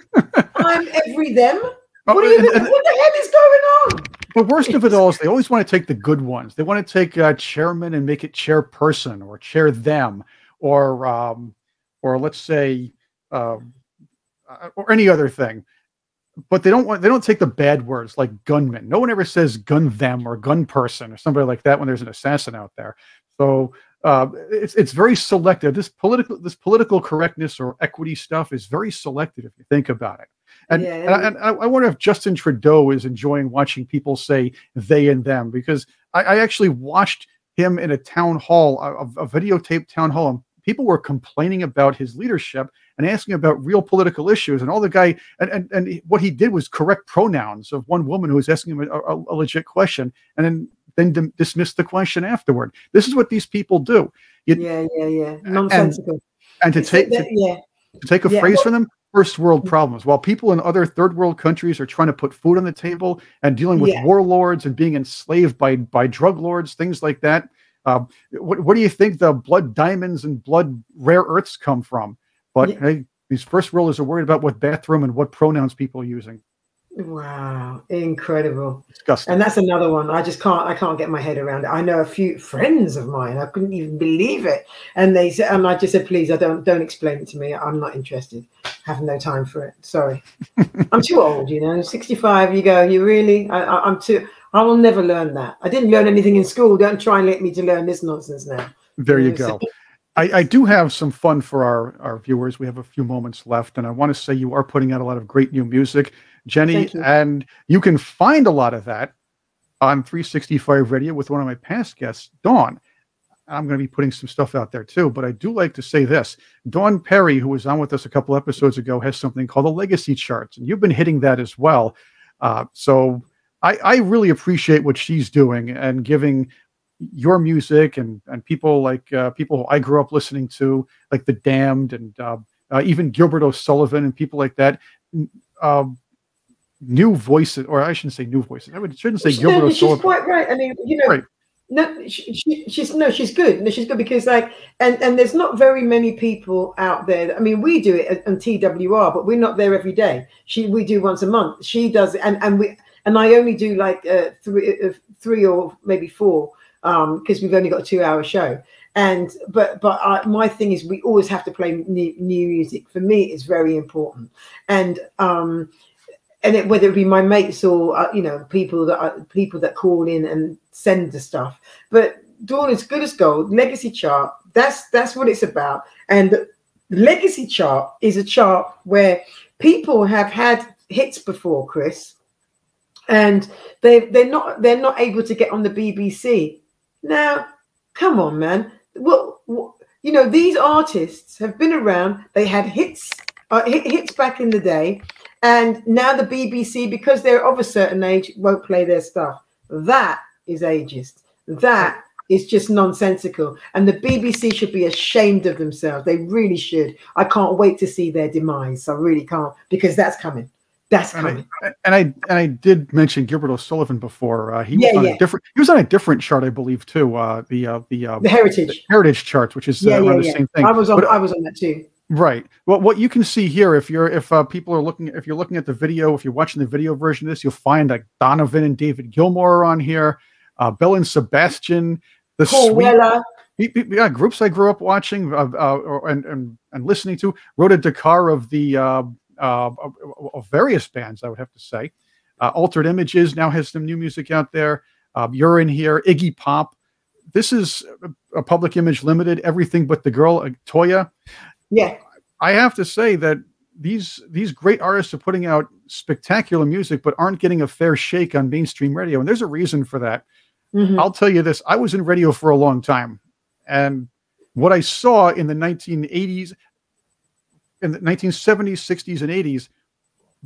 I'm every them. What the hell is going on? The worst of it all is they always want to take the good ones. They want to take chairman and make it chairperson or chair them, or let's say, or any other thing. But they don't take the bad words like gunman. No one ever says gun them or gun person or somebody like that when there's an assassin out there. So it's very selective. This political correctness or equity stuff is very selective if you think about it. And, and I wonder if Justin Trudeau is enjoying watching people say they and them, because I actually watched him in a town hall, a videotaped town hall, and people were complaining about his leadership and asking about real political issues. And all the guy, and what he did was correct pronouns of one woman who was asking him a legit question, and then dismiss the question afterward. This is what these people do. Nonsensical. And to take a phrase from them, first world problems. While people in other third world countries are trying to put food on the table and dealing with warlords and being enslaved by drug lords, things like that. What do you think the blood diamonds and blood rare earths come from? But hey, these first worlders are worried about what bathroom and what pronouns people are using. Wow, incredible. Disgusting. And that's another one. I can't get my head around it. I know a few friends of mine, I couldn't even believe it. And they said, and I just said, please, don't explain it to me. I'm not interested. I have no time for it. Sorry. I'm too old, 65, you go, you really? I'm too, I will never learn that. I didn't learn anything in school. Don't try and let me to learn this nonsense now. There you go. I do have some fun for our viewers. We have a few moments left, and I want to say you are putting out a lot of great new music, Jenny, and you can find a lot of that on 365 Radio with one of my past guests, Dawn. I'm going to be putting some stuff out there too, but I do like to say this. Dawn Perry, who was on with us a couple episodes ago, has something called the Legacy Charts, and you've been hitting that as well. So I really appreciate what she's doing and giving your music and people like people who I grew up listening to, like The Damned and even Gilbert O'Sullivan and people like that, new voices, or I shouldn't say new voices. Shouldn't say Gilbert O'Sullivan. She's quite right. I mean, right. No, she's good. No, she's good because and there's not very many people out there. I mean, we do it on TWR, but we're not there every day. We do once a month. She does it, and I only do like three or maybe four. Because we've only got a 2-hour show, but my thing is we always have to play new music. For me, it's very important, and whether it be my mates or people that call in and send the stuff. But Dawn is good as gold. Legacy Chart. That's what it's about. And the Legacy Chart is a chart where people have had hits before, Chris, and they're not able to get on the BBC. Now, come on, man. Well, these artists have been around. They had hits back in the day, and now the BBC, because they're of a certain age, won't play their stuff. That is ageist. That is just nonsensical. And the BBC should be ashamed of themselves. They really should. I can't wait to see their demise. I really can't, because that's coming. That's coming. And I did mention Gilbert O'Sullivan before. He was on a different chart, I believe, too. The Heritage charts, which is around the same thing. I was on that too. Right. Well, what you can see here, if you're looking at the video, if you're watching the video version of this, you'll find that Donovan and David Gilmour are on here, Belle and Sebastian, the Sweet, groups I grew up watching and listening to. Rhoda Dakar of the of various bands, I would have to say. Altered Images now has some new music out there. You're in here. Iggy Pop. This is a Public Image Limited. Everything But the Girl, Toya. Yeah. I have to say that these great artists are putting out spectacular music, but aren't getting a fair shake on mainstream radio. And there's a reason for that. Mm-hmm. I'll tell you this. I was in radio for a long time. And what I saw in the 1980s, in the 1970s, 60s, and 80s,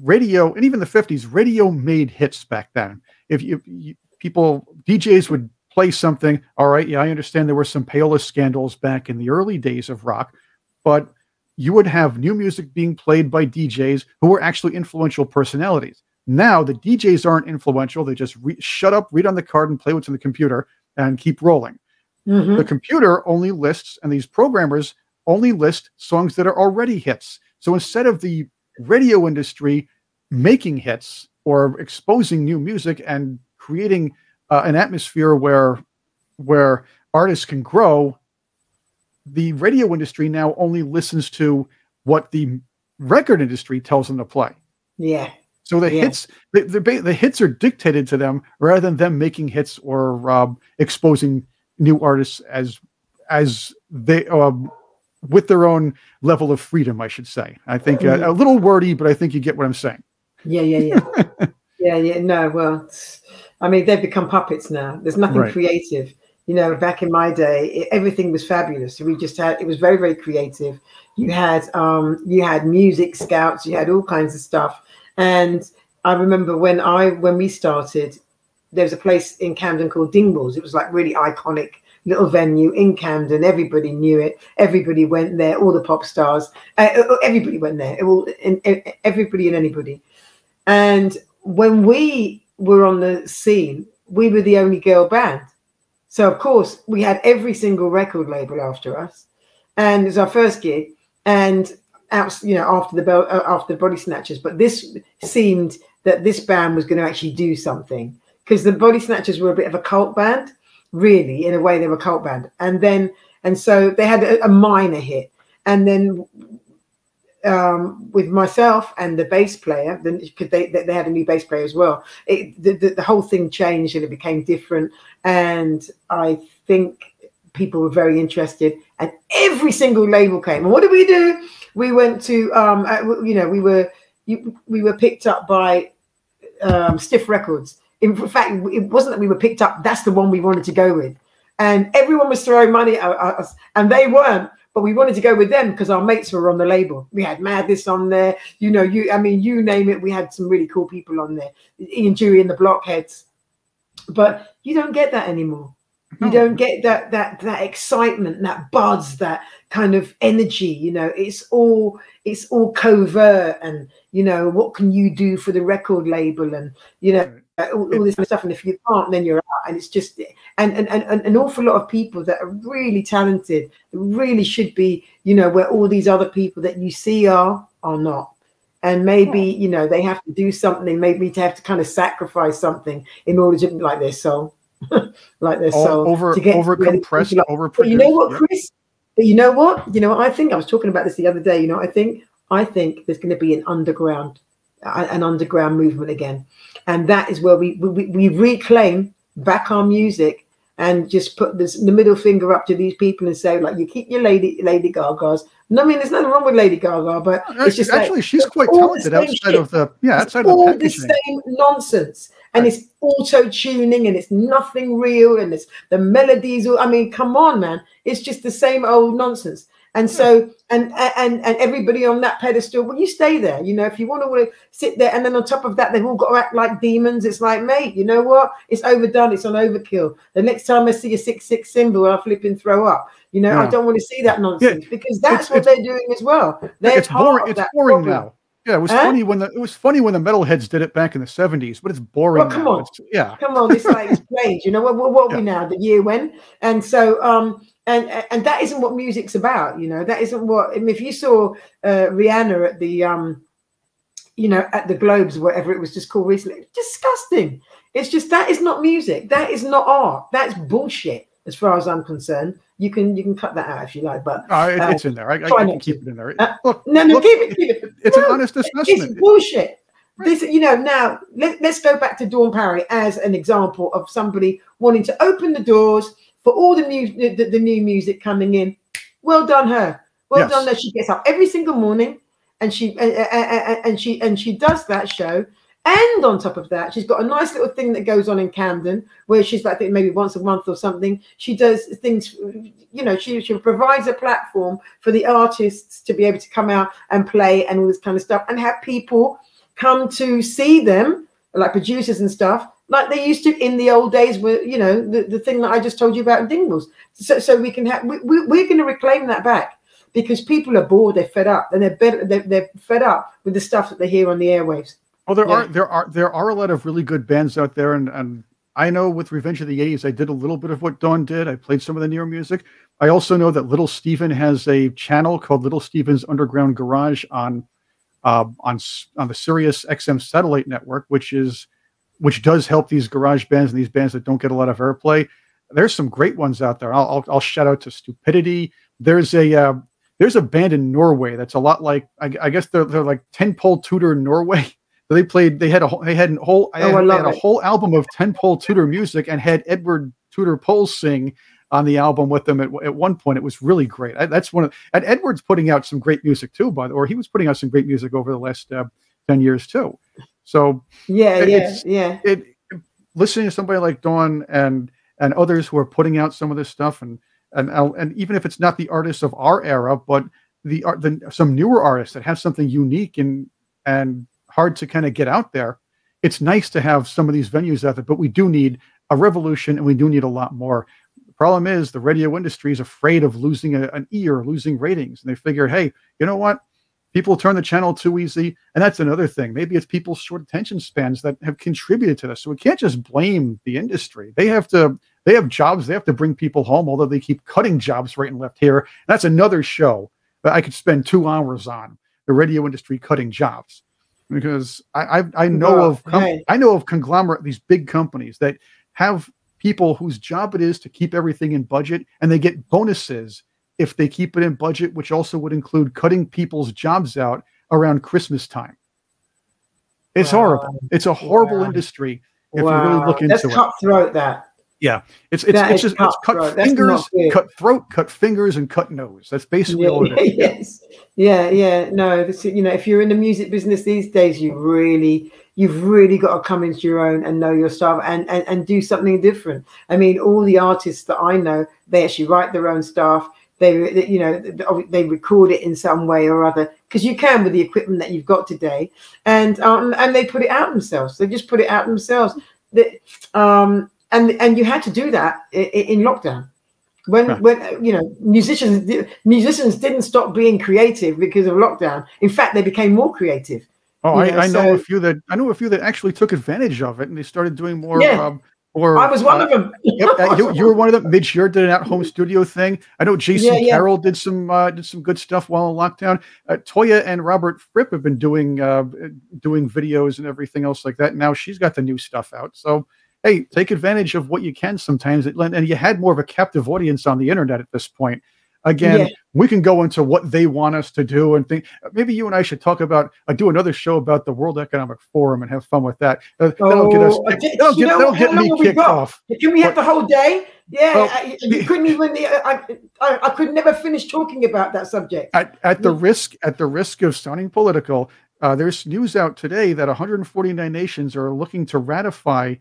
radio, and even the 50s, radio made hits back then. If DJs would play something. All right, yeah, I understand there were some payola scandals back in the early days of rock, but you would have new music being played by DJs who were actually influential personalities. Now the DJs aren't influential. They just shut up, read on the card, and play what's in the computer and keep rolling. The computer only lists, and these programmers only list songs that are already hits. So instead of the radio industry making hits or exposing new music and creating an atmosphere where artists can grow, the radio industry now only listens to what the record industry tells them to play. Yeah. So the hits, the hits are dictated to them rather than them making hits or exposing new artists as they with their own level of freedom, I should say. I think a little wordy, but I think you get what I'm saying. Yeah. No, well, I mean, they've become puppets now. There's nothing creative. You know, back in my day, everything was fabulous. We just had, it was very, very creative. You had music scouts, you had all kinds of stuff. And I remember when we started, there was a place in Camden called Dingwalls. It was like really iconic little venue in Camden. Everybody knew it. Everybody went there. All the pop stars, everybody went there. Everybody and anybody. And when we were on the scene, we were the only girl band. So of course we had every single record label after us, and it was our first gig. And after the Body Snatchers, but this seemed that this band was going to actually do something, because the Body Snatchers were a bit of a cult band, really, in a way they were a cult band. And so they had a minor hit, and then with myself and the bass player, because they had a new bass player as well, the whole thing changed and it became different. And I think people were very interested, and every single label came. And what did we do? We went to we were picked up by Stiff Records. In fact, it wasn't that we were picked up, that's the one we wanted to go with. And everyone was throwing money at us, and they weren't. But we wanted to go with them because our mates were on the label. We had Madness on there, you name it. We had some really cool people on there, Ian Dewey and the Blockheads. But you don't get that anymore. You don't get that excitement, that buzz, that kind of energy. You know, it's all covert, and what can you do for the record label, and all this kind of stuff. And if you can't, then you're out. And it's just and an awful lot of people that are really talented, really should be, where all these other people that you see are not. And maybe they have to do something. Maybe to have to kind of sacrifice something in order to, like their soul. Like their soul to get over compressed, over. But you know what, Chris? But you know what? I think I was talking about this the other day. I think there's going to be an underground movement again, and that is where we reclaim back our music and just put the middle finger up to these people and say, like, you keep your Lady Gaga's. No, I mean, there's nothing wrong with Lady Gaga, but it's just actually she's quite talented outside of the outside of the packaging. The same nonsense. And it's auto-tuning, and it's nothing real, and it's the melodies. I mean, come on, man. It's just the same old nonsense. And so, and everybody on that pedestal, well, you stay there. If you want to sit there, and then on top of that, they've all got to act like demons. It's like, mate, you know what? It's overdone. It's on overkill. The next time I see a 6/6 symbol, I'll flip and throw up. I don't want to see that nonsense, because that's what they're doing as well. It's boring now. Yeah, it was funny when the metalheads did it back in the 70s, but it's boring. Well, come on, come on. It's like, it's played. What are we now? The year when? And so, and that isn't what music's about. That isn't what. I mean, if you saw Rihanna at the at the Globes, whatever it was just called recently, disgusting. It's just, that is not music. That is not art. That's bullshit, as far as I'm concerned. You can cut that out if you like, but it's in there. I can keep it in there. Look, keep it. It's an honest assessment. It's bullshit. This, now let's go back to Dawn Parry as an example of somebody wanting to open the doors for all the new music coming in. Well done, her. Well done, her. She gets up every single morning, and she does that show. And on top of that, she's got a nice little thing that goes on in Camden, where she's like, I think maybe once a month or something. She does things, she provides a platform for the artists to be able to come out and play and all this kind of stuff, and have people come to see them, like producers and stuff, like they used to in the old days, where, you know, the thing that I just told you about Dingles. So we can have, we're going to reclaim that back, because people are bored, they're fed up, and they're fed up with the stuff that they hear on the airwaves. Well, there are a lot of really good bands out there, and I know with Revenge of the 80s, I did a little bit of what Dawn did. I played some of the Neo music. I also know that Little Steven has a channel called Little Steven's Underground Garage on the Sirius XM satellite network, which does help these garage bands and these bands that don't get a lot of airplay. There's some great ones out there. I'll shout out to Stupidity. There's a band in Norway that's a lot like, I guess they're like 10-pole tutor Norway. They had a whole album of 10-pole tutor music, and had Edward Tudor Pole sing on the album with them at one point. It was really great. And Edward's putting out some great music too, or he was putting out some great music over the last 10 years too. So listening to somebody like Dawn and others who are putting out some of this stuff, and even if it's not the artists of our era, but some newer artists that have something unique and hard to kind of get out there, it's nice to have some of these venues out there. But we do need a revolution, and we do need a lot more. The problem is the radio industry is afraid of losing an ear, losing ratings, and they figure, hey, you know what? People turn the channel too easy, and that's another thing. Maybe it's people's short attention spans that have contributed to this. So we can't just blame the industry. They have jobs. They have to bring people home, although they keep cutting jobs right and left here. And that's another show that I could spend 2 hours on, the radio industry cutting jobs, because I know of conglomerate, these big companies that have people whose job it is to keep everything in budget, and they get bonuses if they keep it in budget, which also would include cutting people's jobs out around Christmas time. It's horrible. It's a horrible industry if you really look into it. That's cutthroat, that. Yeah, it's cut fingers, cut throat, cut fingers, and cut nose. That's basically all it is. Yes. No, you know, if you're in the music business these days, you've really got to come into your own and know your stuff and do something different. I mean, all the artists that I know, they actually write their own stuff. They record it in some way or other, because you can with the equipment that you've got today, and they put it out themselves. They just put it out themselves. And you had to do that in lockdown, when you know, musicians didn't stop being creative because of lockdown. In fact, they became more creative. Oh, I know a few that actually took advantage of it, and they started doing more. I was one of them. Yep, you were one of them. Midge, you did an at-home studio thing. I know Jason Carroll did some good stuff while in lockdown. Toya and Robert Fripp have been doing videos and everything else like that. Now she's got the new stuff out. So hey, take advantage of what you can sometimes. And you had more of a captive audience on the internet at this point. Again, we can go into what they want us to do and think. Maybe you and I should talk about, do another show about the World Economic Forum and have fun with that. That'll get me kicked off. Can we have the whole day? Yeah, well, you couldn't even. I could never finish talking about that subject. At the risk of sounding political, there's news out today that 149 nations are looking to ratify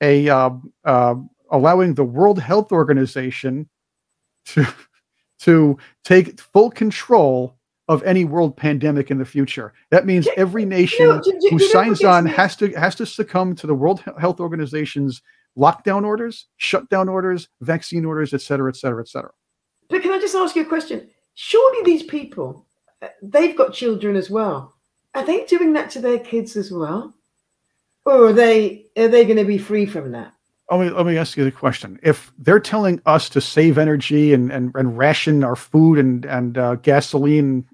allowing the World Health Organization to take full control of any world pandemic in the future. That means every nation who signs on has to succumb to the World Health Organization's lockdown orders, shutdown orders, vaccine orders, et cetera, et cetera, et cetera. But can I just ask you a question? Surely these people, they've got children as well. Are they doing that to their kids as well? Or are they going to be free from that? Let me ask you the question. If they're telling us to save energy and ration our food and gasoline,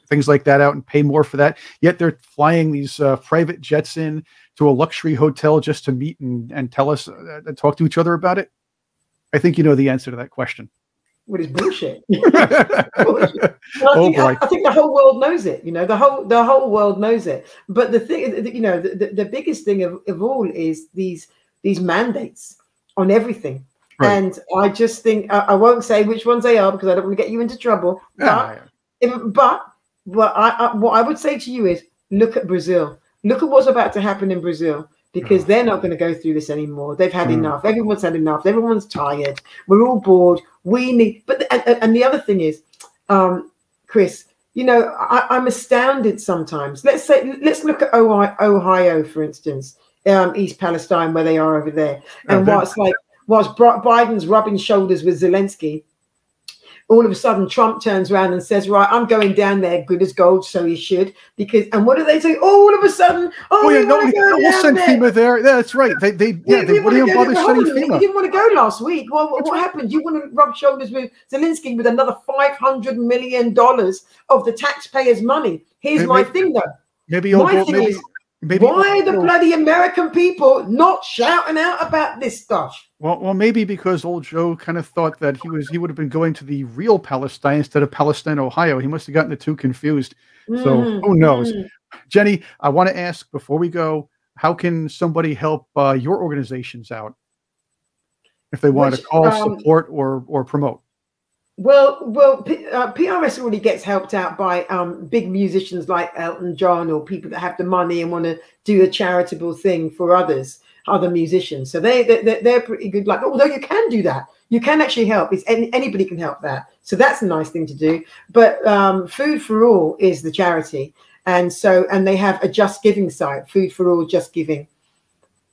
things like that out and pay more for that, yet they're flying these private jets in to a luxury hotel just to meet and tell us, talk to each other about it, I think you know the answer to that question. What is bullshit? Bullshit. I think the whole world knows it. You know, the whole world knows it. But the thing, you know, the biggest thing of all is these mandates on everything. Right. And I just think I won't say which ones they are because I don't want to get you into trouble. But what I would say to you is look at Brazil. Look at what's about to happen in Brazil, because they're not going to go through this anymore. They've had enough. Everyone's had enough. Everyone's tired. We're all bored. We need. But and the other thing is, Chris, you know, I'm astounded sometimes. Let's look at Ohio, for instance. East Palestine, where they are over there. And whilst Biden's rubbing shoulders with Zelensky, all of a sudden Trump turns around and says, right, I'm going down there, good as gold, so he should. And what do they say? All of a sudden, we'll send FEMA there. Yeah, that's right. They wouldn't even bother sending FEMA. You didn't want to go last week. Well, what happened? You want to rub shoulders with Zelensky with another $500 million of the taxpayers' money. Here's my thing, though. Maybe why are the bloody American people not shouting out about this stuff? Well, maybe because old Joe kind of thought that he would have been going to the real Palestine instead of Palestine, Ohio. He must have gotten the two confused. So who knows? Jenny, I want to ask before we go, how can somebody help your organizations out if they want to call, support, or promote? Well, PRS already gets helped out by big musicians like Elton John, or people that have the money and want to do a charitable thing for other musicians. So they're pretty good. Like, although you can do that, you can actually help. Anybody can help that. So that's a nice thing to do. But Food for All is the charity, and they have a Just Giving site. Food for All, Just Giving.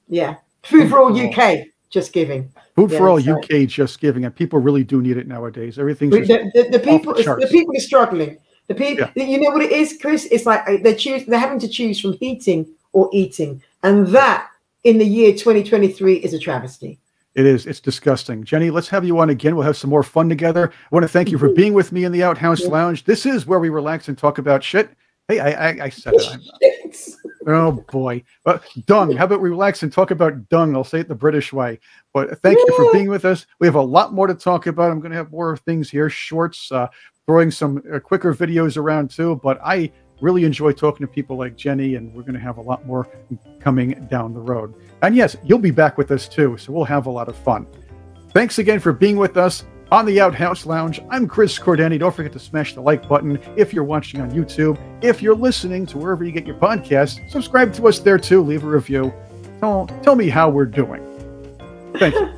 Yeah, Food for All UK. Just Giving. Food for All UK, Just Giving, and people really do need it nowadays. Everything's the people are struggling. The people, you know what it is, Chris? It's like they're having to choose from heating or eating, and that in the year 2023 is a travesty. It is. It's disgusting. Jenny, let's have you on again. We'll have some more fun together. I want to thank you for being with me in the Outhouse Lounge. This is where we relax and talk about shit. Hey, I said it. Oh boy, but dung. How about we relax and talk about dung? I'll say it the British way. But thank you for being with us. We have a lot more to talk about. I'm going to have more things here, shorts, throwing some quicker videos around too. But I really enjoy talking to people like Jenny, and we're going to have a lot more coming down the road. And yes, you'll be back with us too, so we'll have a lot of fun. Thanks again for being with us on the Outhouse Lounge. I'm Chris Cordani. Don't forget to smash the like button if you're watching on YouTube. If you're listening to wherever you get your podcasts, subscribe to us there too. Leave a review. Tell me how we're doing. Thank you.